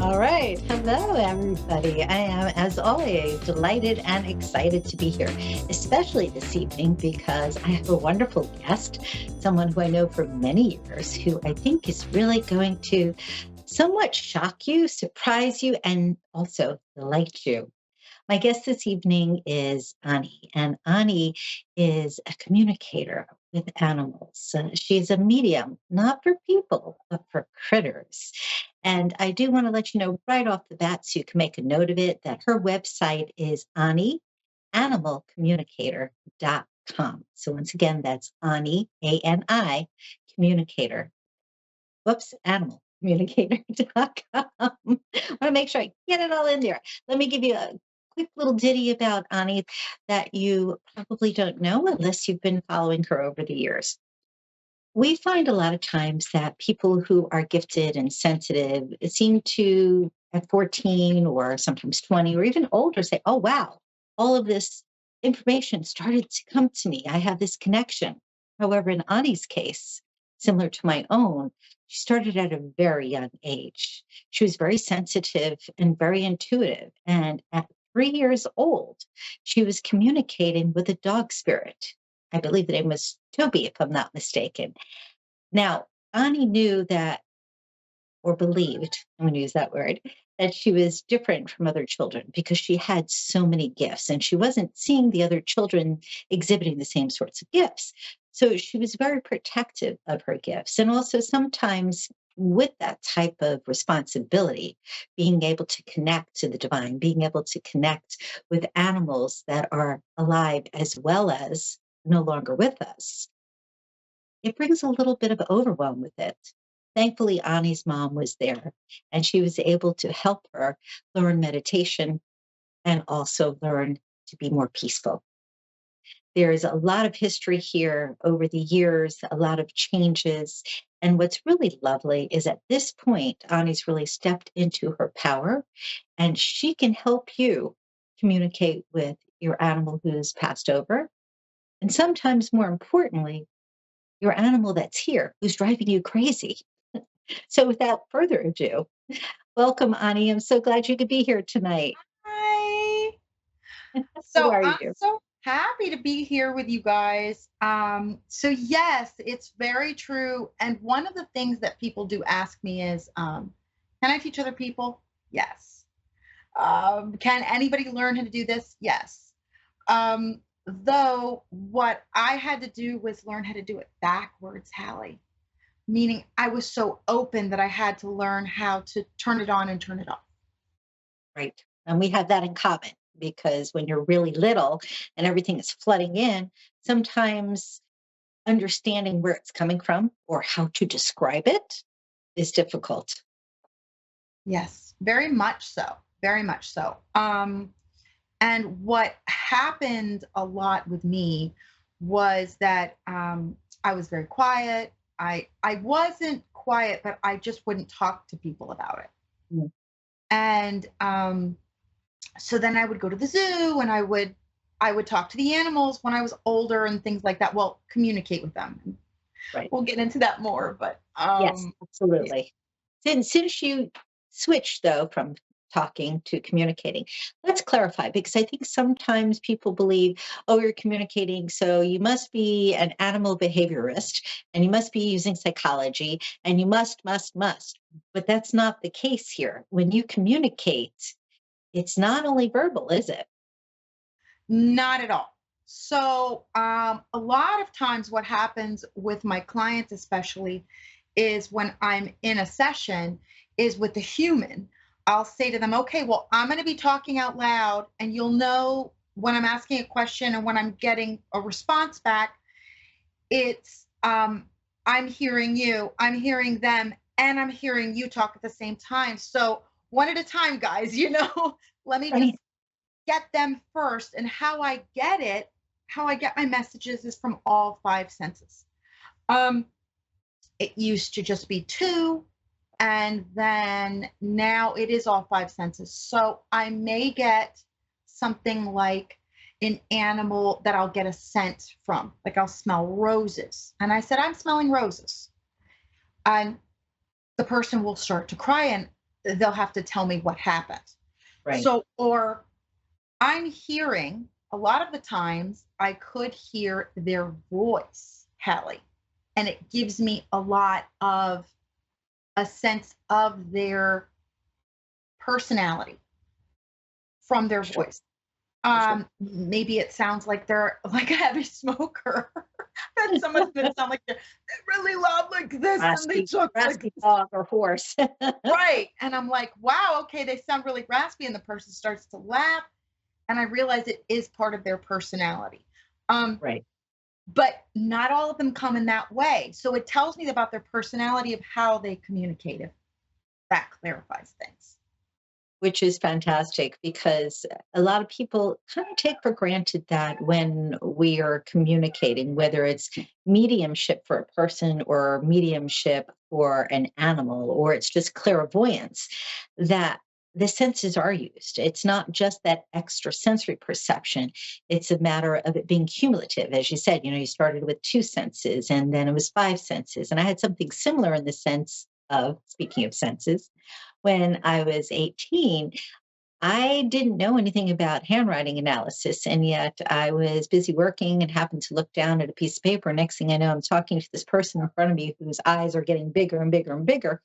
All right. Hello, everybody. I am, as always, delighted and excited to be here, especially this evening because I have a wonderful guest, someone who I know for many years, who I think is really going to somewhat shock you, surprise you, and also delight you. My guest this evening is Ani, and Ani is a communicator with animals. She's a medium, not for people, but for critters. And I do want to let you know right off the bat, so you can make a note of it, that her website is Ani, animalcommunicator.com. So once again, that's Ani, ANI, communicator. Whoops, animalcommunicator.com. I want to make sure I get it all in there. Let me give you a quick little ditty about Ani that you probably don't know unless you've been following her over the years. We find a lot of times that people who are gifted and sensitive seem to, at 14 or sometimes 20 or even older, say, oh, wow, all of this information started to come to me. I have this connection. However, in Ani's case, similar to my own, she started at a very young age. She was very sensitive and very intuitive. And at 3 years old, she was communicating with a dog spirit. I believe the name was Toby, if I'm not mistaken. Now, Ani knew that, or believed, I'm going to use that word, that she was different from other children because she had so many gifts and she wasn't seeing the other children exhibiting the same sorts of gifts. So she was very protective of her gifts. And also sometimes with that type of responsibility, being able to connect to the divine, being able to connect with animals that are alive as well as no longer with us, it brings a little bit of overwhelm with it. Thankfully, Ani's mom was there and she was able to help her learn meditation and also learn to be more peaceful. There's a lot of history here over the years, a lot of changes. And what's really lovely is at this point, Ani's really stepped into her power and she can help you communicate with your animal who's passed over. And sometimes more importantly, your animal that's here who's driving you crazy. So without further ado, welcome, Ani. I'm so glad you could be here tonight. Hi. How So are I'm you? so happy to be here with you guys. So yes, it's very true. And one of the things that people do ask me is, can I teach other people? Yes. Can anybody learn how to do this? Yes. Though what I had to do was learn how to do it backwards, Hallie. Meaning I was so open that I had to learn how to turn it on and turn it off. Right. And we have that in common because when you're really little and everything is flooding in, sometimes understanding where it's coming from or how to describe it is difficult. Yes, very much so. Very much so. And what happened a lot with me was that I was very quiet. I wasn't quiet, but I just wouldn't talk to people about it. Mm. And so then I would go to the zoo and I would talk to the animals when I was older and things like that. Well, communicate with them. Right. We'll get into that more, but Yes, yeah. absolutely. Since you switched though from talking to communicating, let's clarify because I think sometimes people believe, oh, you're communicating, so you must be an animal behaviorist and you must be using psychology and you must. But that's not the case here. When you communicate, it's not only verbal, is it? Not at all. So, a lot of times, what happens with my clients, especially, is when I'm in a session, is with the human. I'll say to them, okay, well, I'm going to be talking out loud, and you'll know when I'm asking a question and when I'm getting a response back, it's I'm hearing you, I'm hearing them, and I'm hearing you talk at the same time. So, one at a time, guys, let me just Right. get them first. And how I get it, how I get my messages is from all five senses. Um, it used to just be two, and then now it is all five senses. So I may get something like an animal that I'll get a scent from, like I'll smell roses. And I said, I'm smelling roses. And the person will start to cry. And they'll have to tell me what happened. Right. So, or I'm hearing a lot of the times I could hear their voice, Hallie, and it gives me a lot of a sense of their personality from their Sure. voice. For sure. Maybe it sounds like they're like a heavy smoker. And some of them sound like they're really loud like this and they Raspy, talk like raspy this. dog or horse. Right. And I'm like, wow, okay, they sound really raspy. And the person starts to laugh. And I realize it is part of their personality. Um, Right. but not all of them come in that way. So it tells me about their personality of how they communicate, if that clarifies things. Which is fantastic because a lot of people kind of take for granted that when we are communicating, whether it's mediumship for a person or mediumship for an animal, or it's just clairvoyance, that the senses are used. It's not just that extra sensory perception. It's a matter of it being cumulative. As you said, you started with two senses and then it was five senses. And I had something similar in the sense of, speaking of senses, when I was 18, I didn't know anything about handwriting analysis. And yet I was busy working and happened to look down at a piece of paper. Next thing I know, I'm talking to this person in front of me whose eyes are getting bigger and bigger and bigger.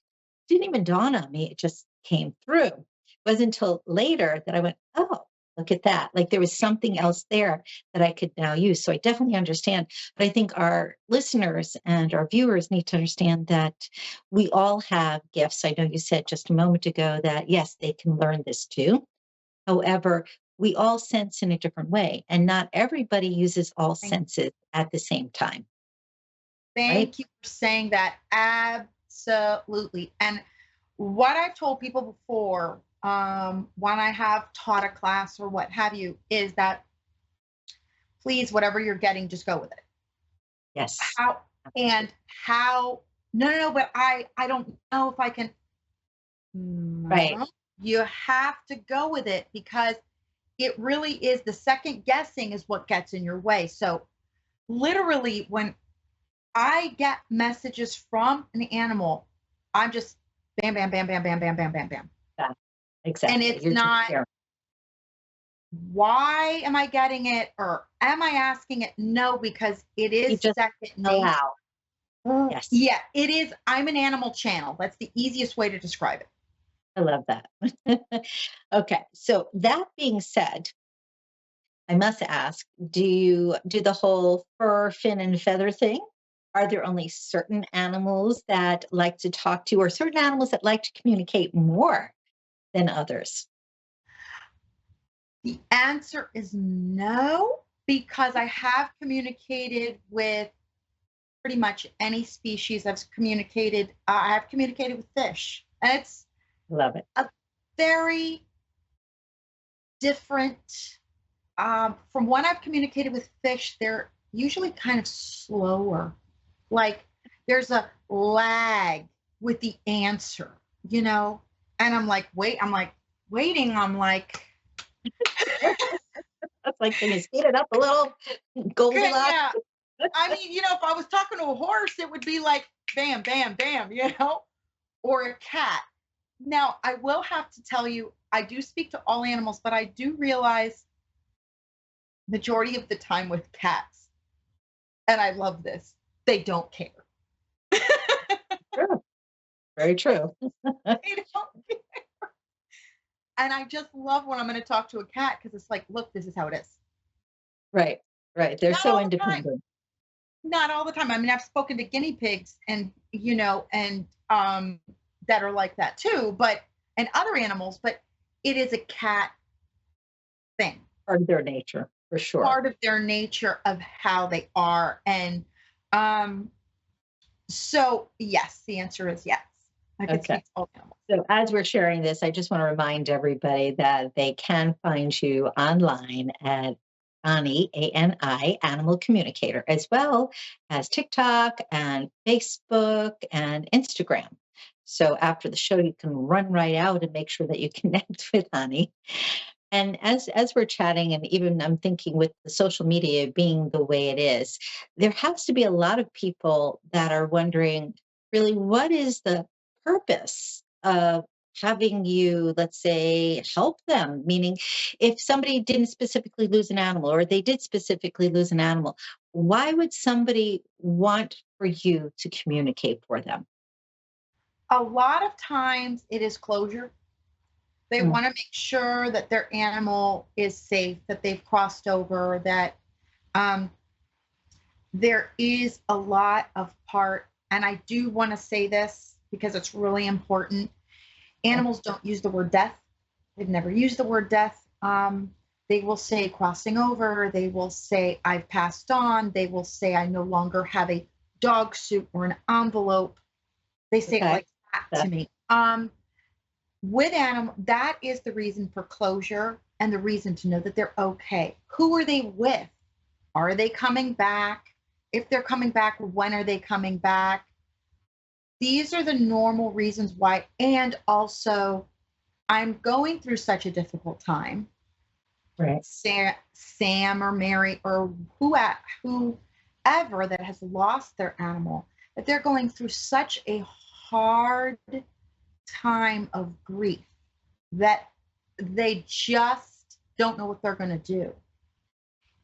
Didn't even dawn on me. It just came through. It wasn't until later that I went, oh, look at that. Like there was something else there that I could now use. So I definitely understand. But I think our listeners and our viewers need to understand that we all have gifts. I know you said just a moment ago that, yes, they can learn this too. However, we all sense in a different way, and not everybody uses all Thank, senses at the same time, right? thank you for saying that. Absolutely. And what I've told people before, when I have taught a class or what have you, is that please, whatever you're getting, just go with it. Yes. How and how? No, no, no. But I don't know if I can. Right. No, you have to go with it because it really is the second guessing is what gets in your way. So literally, when I get messages from an animal, I'm just bam, bam, bam, bam, bam, bam, bam, bam, bam. Yeah, And exactly. it's You're just not there. why am I getting it or am I asking it? No, because it You is just second nature. allow. Yes. Yeah, it is. I'm an animal channel. That's the easiest way to describe it. I love that. Okay. So that being said, I must ask, do you do the whole fur, fin, and feather thing? Are there only certain animals that like to talk to, or certain animals that like to communicate more than others? The answer is no, because I have communicated with pretty much any species. I have communicated with fish. And it's Love it. a very different, from when I've communicated with fish, they're usually kind of slower. Like there's a lag with the answer, you know? And I'm like, waiting. I'm like, That's like, can you speed it up a little? good, Goldilocks. yeah. I mean, if I was talking to a horse, it would be like bam, bam, bam, or a cat. Now, I will have to tell you, I do speak to all animals, but I do realize majority of the time with cats, and I love this, they don't care. True. Very true. They don't care. And I just love when I'm going to talk to a cat because it's like, look, this is how it is. Right. Right. They're Not so all the time. independent. Not all the time. I mean, I've spoken to guinea pigs and, that are like that too, and other animals, but it is a cat thing, Part of their nature, for sure. part of their nature of how they are. And um, so, yes, the answer is yes. I could Okay. speak to all animals. So as we're sharing this, I just want to remind everybody that they can find you online at Ani, ANI, Animal Communicator, as well as TikTok and Facebook and Instagram. So after the show, you can run right out and make sure that you connect with Ani. And as we're chatting, and even I'm thinking with the social media being the way it is, there has to be a lot of people that are wondering, really, what is the purpose of having you, let's say, help them? Meaning, if somebody didn't specifically lose an animal or they did specifically lose an animal, why would somebody want for you to communicate for them? A lot of times it is closure. They Mm, want to make sure that their animal is safe, that they've crossed over, that um, there is a lot of part, and I do want to say this because it's really important. okay. Animals don't use the word death. They've never used the word death. They will say crossing over. They will say I've passed on. They will say I no longer have a dog suit or an envelope. They say it Okay. like that to That- me. With animal, that is the reason for closure and the reason to know that they're okay. Who are they with? Are they coming back? If they're coming back, when are they coming back? These are the normal reasons why. And also, I'm going through such a difficult time. Right. Sam or Mary or whoever that has lost their animal, that they're going through such a hard time of grief that they just don't know what they're going to do.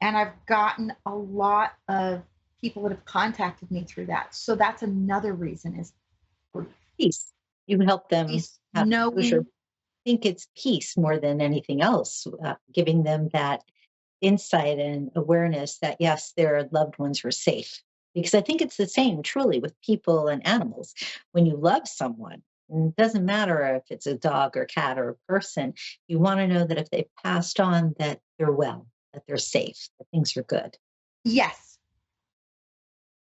And I've gotten a lot of people that have contacted me through that. So that's another reason is Peace. You help them peace, have closure. knowing. I think it's peace more than anything else, giving them that insight and awareness that yes, their loved ones were safe. Because I think it's the same truly with people and animals. When you love someone, and it doesn't matter if it's a dog or cat or a person, you want to know that if they've passed on, that they're well, that they're safe, that things are good. Yes,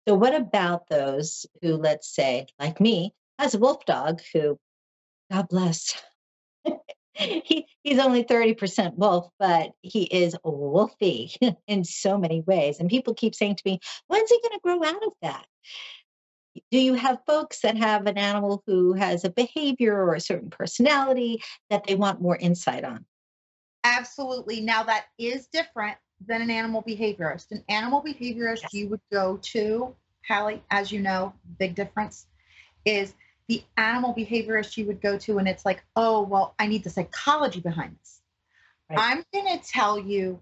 So, what about those who, let's say, like me, has a wolf dog who, God bless, he's only 30% wolf, but he is wolfy in so many ways. And people keep saying to me, when's he going to grow out of that? Do you have folks that have an animal who has a behavior or a certain personality that they want more insight on? absolutely. Now that is different than an animal behaviorist. An animal behaviorist Yes. you would go to, Hallie, as you know, big difference is the animal behaviorist you would go to, and it's like, oh, well, I need the psychology behind this. Right. I'm going to tell you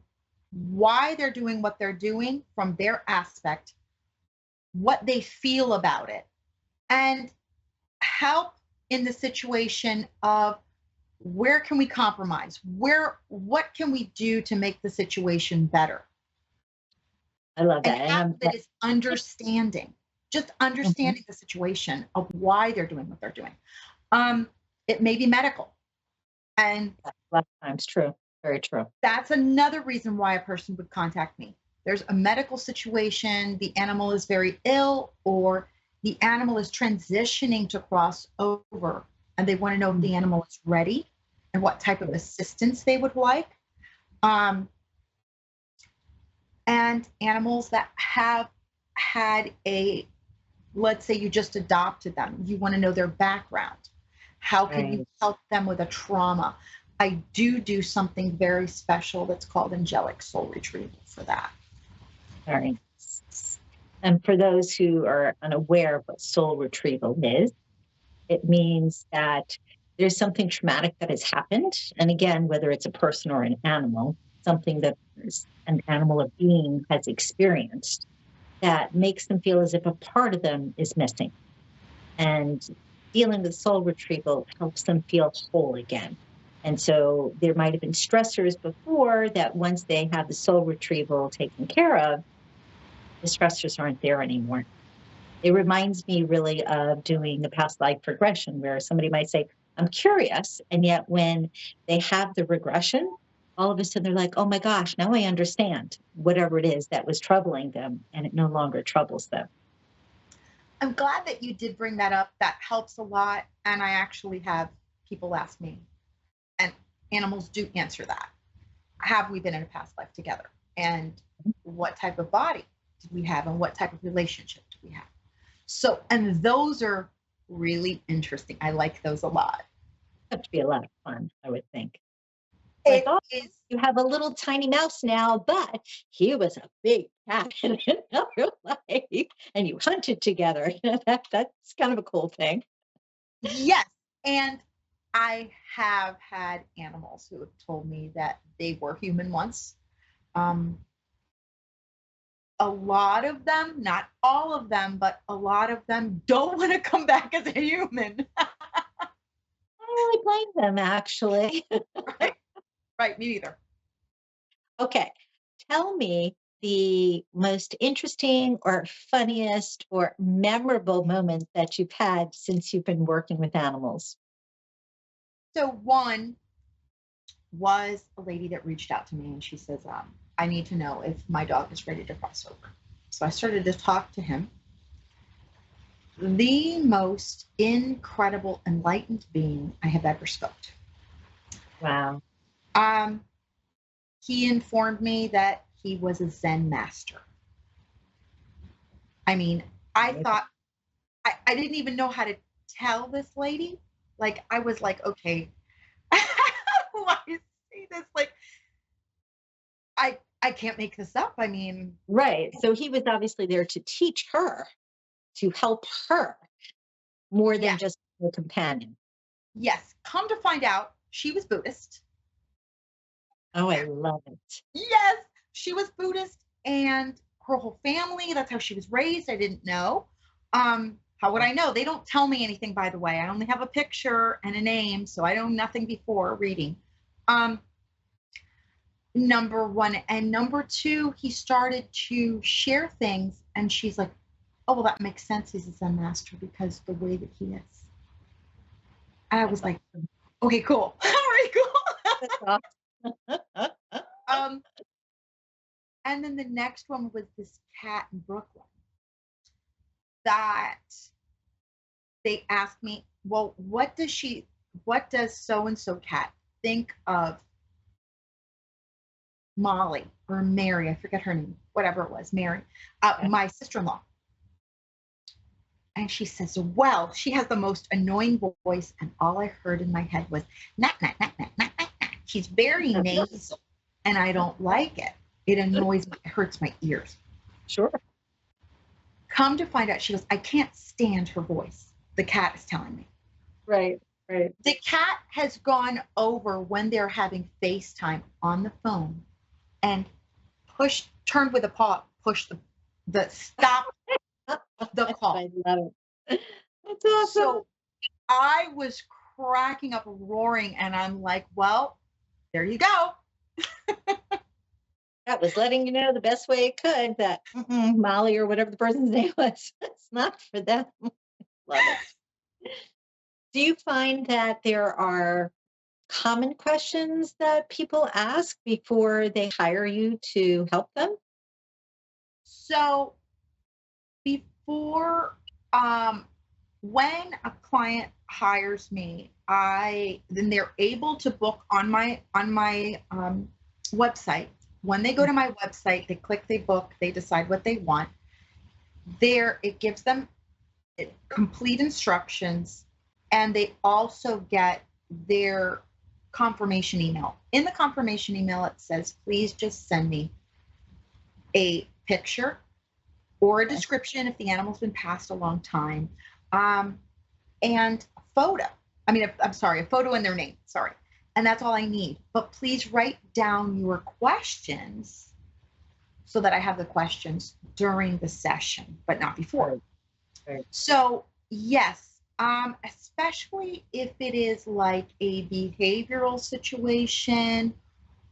why they're doing what they're doing from their aspect, what they feel about it, and help in the situation of where can we compromise? What can we do to make the situation better? I love And that. And half I'm of it is understanding, just Mhm. understanding the situation of why they're doing what they're doing. Um, it may be medical. And A lot of times true. Very true. that's another reason why a person would contact me. There's a medical situation, the animal is very ill, or the animal is transitioning to cross over, and they want to know if Mm. the animal is ready and what type of assistance they would like. Um, and animals that have had a, let's say you just adopted them, you want to know their background. How can you Right. help them with a trauma? I do something very special that's called angelic soul retrieval for that. Very nice. And for those who are unaware of what soul retrieval is, it means that there's something traumatic that has happened. And again, whether it's a person or an animal, something that an animal or being has experienced that makes them feel as if a part of them is missing. And dealing with soul retrieval helps them feel whole again. And so there might have been stressors before that once they have the soul retrieval taken care of, the stressors aren't there anymore. It reminds me really of doing a past life regression where somebody might say, I'm curious. And yet when they have the regression, all of a sudden they're like, oh my gosh, now I understand whatever it is that was troubling them and it no longer troubles them. I'm glad that you did bring that up. That helps a lot. And I actually have people ask me, and animals do answer that. Have we been in a past life together? And what type of body did we have? And what type of relationship did we have? So, and those are really interesting. I like those a lot. That to be a lot of fun, I would think. Like, It oh, is, you have a little tiny mouse now, but he was a big cat in another life, and you hunted together. That's kind of a cool thing. yes. And I have had animals who have told me that they were human once. Um, a lot of them, not all of them, but a lot of them don't want to come back as a human. I don't really blame them, actually. Right, right, me neither. Okay. Tell me the most interesting or funniest or memorable moment that you've had since you've been working with animals. So one was a lady that reached out to me and she says, I need to know if my dog is ready to cross over. So I started to talk to him. The most incredible, enlightened being I have ever spoke Wow. to. He informed me that he was a Zen master. I mean, I Amazing. thought, I didn't even know how to tell this lady. Like, I was like, okay, I see this? Like, I can't make this up. I mean, Right. So he was obviously there to teach her, to help her more yeah, than just a companion. yes. Come to find out, she was Buddhist. Oh, I love it. Yes, she was Buddhist and her whole family, that's how she was raised. I didn't know. How would I know? They don't tell me anything, by the way. I only have a picture and a name, so I know nothing before reading. Um, Number one. And number two, he started to share things, and she's like, oh, well, that makes sense. He's a Zen master because the way that he is. And I That's was like, awesome. okay, cool. All right, cool. That's awesome. um, and then the next one was this cat in Brooklyn that they asked me, well, what does so and so cat think of Molly or Mary? I forget her name, whatever it was, Mary, Okay. my sister in law. And she says, well, she has the most annoying voice. And all I heard in my head was, knock, knock, knock, knock, knock, knock, knock. She's very nasal, and I don't like it. It annoys me, it hurts my ears. Sure. Come to find out, she goes, I can't stand her voice. The cat is telling me. Right. Right. The cat has gone over when they're having FaceTime on the phone and turned with a paw, pushed the stop the call. I love it. That's awesome. So I was cracking up, roaring, and I'm like, well, there you go. That was letting you know the best way it could that Molly or whatever the person's name was, it's not for them. Love it. Do you find that there are common questions that people ask before they hire you to help them? So before, when a client hires me, I then they're able to book on my website. When they go to my website, they click, they book, they decide what they want. There, it gives them complete instructions, and they also get their confirmation email. In the confirmation email, it says, please just send me a picture or a Okay. description if the animal's been passed a long time, um, and a photo. I mean, I'm sorry, a photo and their name. Sorry. And that's all I need. But please write down your questions so that I have the questions during the session, but not before. Right. Right. So, yes, especially if it is like a behavioral situation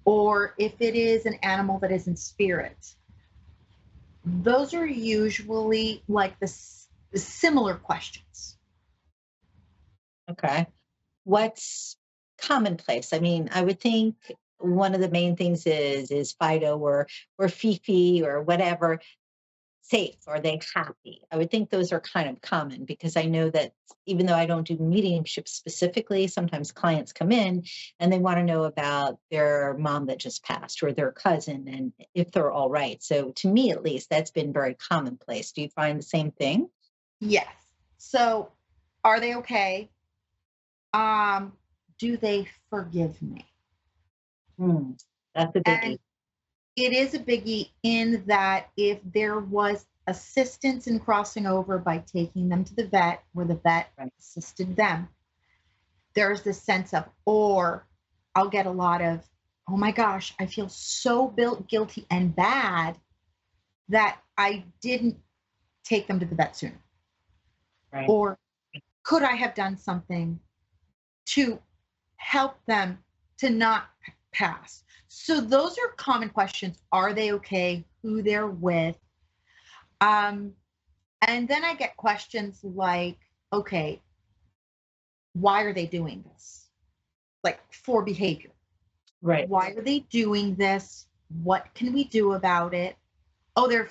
or if it is an animal that is in spirit. Those are usually like the similar questions. Okay. What's commonplace? I mean, I would think one of the main things is Fido or Fifi or whatever safe? Are they happy? I would think those are kind of common because I know that even though I don't do mediumship specifically, sometimes clients come in and they want to know about their mom that just passed or their cousin and if they're all right. So to me, at least, that's been very commonplace. Do you find the same thing? Yes. So, are they okay? Um, do they forgive me? Hmm, that's a And biggie. it is a biggie in that if there was assistance in crossing over by taking them to the vet, where the vet Right. assisted them, there's this sense of, or I'll get a lot of, oh my gosh, I feel so guilty and bad that I didn't take them to the vet sooner. Right. Or could I have done something to help them to not pass? So those are common questions. Are they okay? Who they're with? Um, and then I get questions like, okay, why are they doing this? Like for behavior. Right. Why are they doing this? What can we do about it? Oh, they're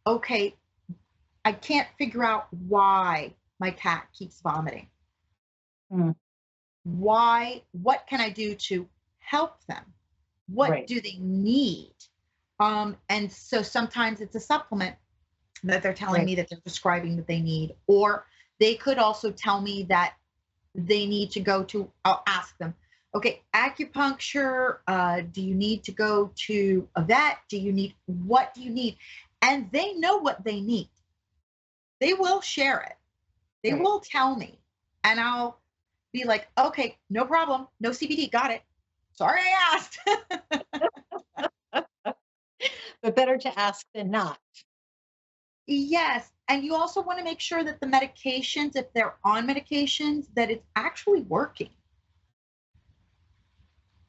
okay. I can't figure out why my cat keeps vomiting. Mm, Why? What can I do to help them? What right. do they need? And so sometimes it's a supplement that they're telling Right. me that they're prescribing that they need, or they could also tell me that they need to go to, I'll ask them, okay, acupuncture, do you need to go to a vet? What do you need? And they know what they need. They will share it. They Right. will tell me. And I'll be like, okay, no problem. No CBD. Got it. Sorry I asked. But better to ask than not. Yes. And you also want to make sure that the medications, if they're on medications, that it's actually working.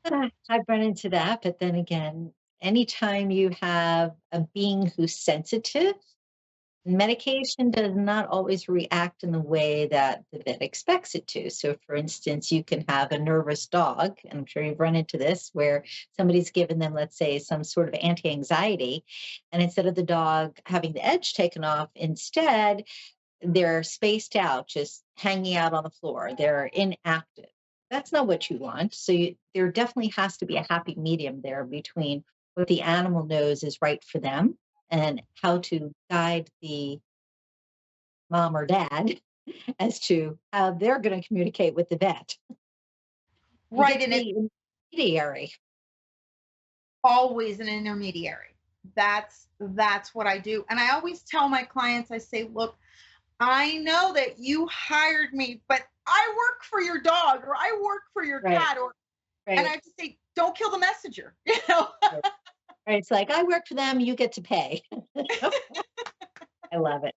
I've run into that, but then again, anytime you have a being who's sensitive, medication does not always react in the way that the vet expects it to. So, for instance, you can have a nervous dog, and I'm sure you've run into this, where somebody's given them, let's say, some sort of anti anxiety, and instead of the dog having the edge taken off, instead, they're spaced out, just hanging out on the floor. They're inactive. That's not what you want. So there definitely has to be a happy medium there between what the animal knows is right for them and how to guide the mom or dad as to how they're going to communicate with the vet. You Right. get to And it's be intermediary. always an intermediary. That's what I do. And I always tell my clients, I say, look, I know that you hired me, but I work for your dog or I work for your Right, cat, or and right, I just say, don't kill the messenger, you know? right. Right. It's like, I work for them, you get to pay. I love it.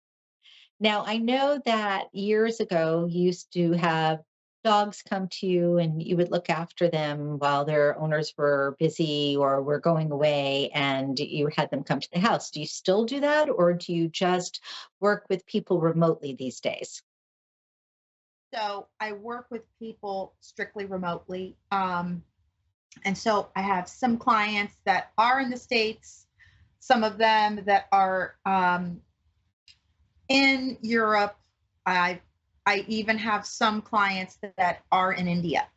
Now, I know that years ago you used to have dogs come to you and you would look after them while their owners were busy or were going away and you had them come to the house. Do you still do that or do you just work with people remotely these days? So I work with people strictly remotely. And so I have some clients that are in the States, some of them that are in Europe. I I even have some clients that are in India.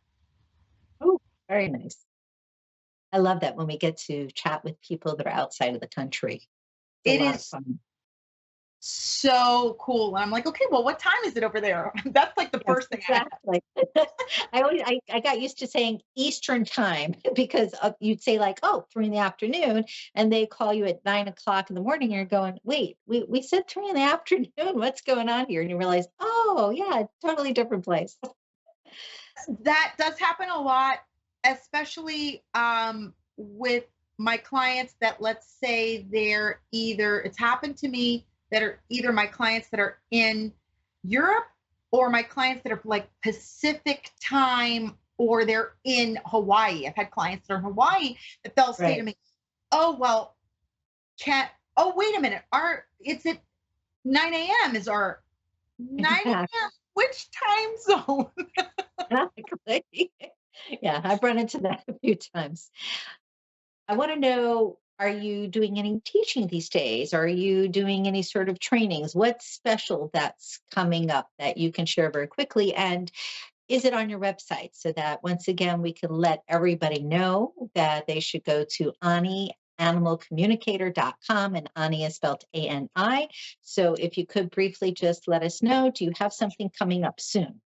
Oh, very nice. I love that when we get to chat with people that are outside of the country. It's a It lot of is fun. so cool. And I'm like, okay, well, what time is it over there? That's like the Yes, first thing I exactly. I got used to saying Eastern time because you'd say like, oh, 3 in the afternoon, and they call you at 9 o'clock in the morning, and you're going, wait, we said 3 in the afternoon. What's going on here? And you realize, oh yeah, totally different place. that does happen a lot, especially with my clients that, let's say, they're either, it's happened to me that are either my clients that are in Europe or my clients that are like Pacific time, or they're in Hawaii. I've had clients that are in Hawaii that they'll say to Right. me, oh, well, can't, oh, wait a minute. It's at 9 a.m. is our 9 Exactly. a.m. Which time zone? Exactly. Yeah, I've run into that a few times. I want to know, are you doing any teaching these days? Are you doing any sort of trainings? What's special that's coming up that you can share very quickly? And is it on your website so that once again we can let everybody know that they should go to AniAnimalCommunicator.com, and Ani is spelled ANI. So if you could briefly just let us know, do you have something coming up soon?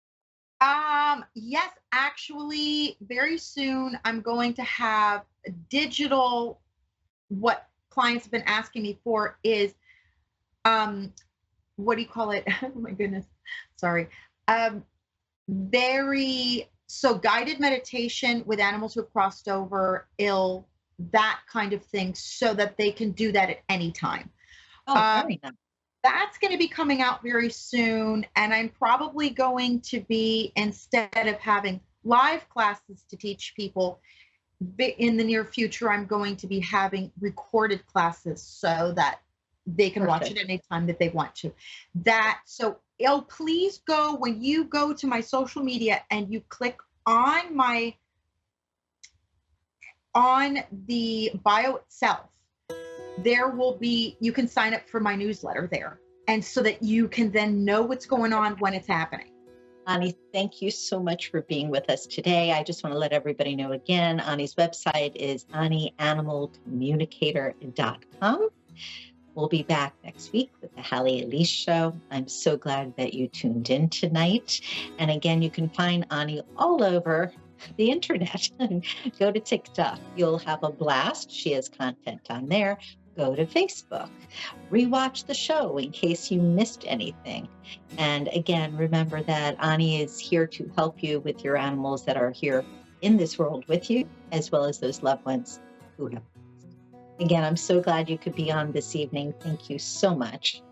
Yes, actually, very soon I'm going to have a digital. What clients have been asking me for is, um, what do you call it? Oh my goodness, sorry. Um, very. So guided meditation with animals who have crossed over ill, that kind of thing, so that they can do that at any time. Oh, Um, very nice. that's going to be coming out very soon. And I'm probably going to be, instead of having live classes to teach people, in the near future, I'm going to be having recorded classes so that they can watch it Perfect. anytime that they want to. That so oh, please go when you go to my social media and you click on my on the bio itself, there will be you can sign up for my newsletter there. And so that you can then know what's going on when it's happening. Ani, thank you so much for being with us today. I just want to let everybody know again, Ani's website is anianimalcommunicator.com. We'll be back next week with the Halley Elise Show. I'm so glad that you tuned in tonight. And again, you can find Ani all over the internet. Go to TikTok. You'll have a blast. She has content on there. Go to Facebook. Rewatch the show in case you missed anything. And again, remember that Ani is here to help you with your animals that are here in this world with you, as well as those loved ones who have. Again, I'm so glad you could be on this evening. Thank you so much.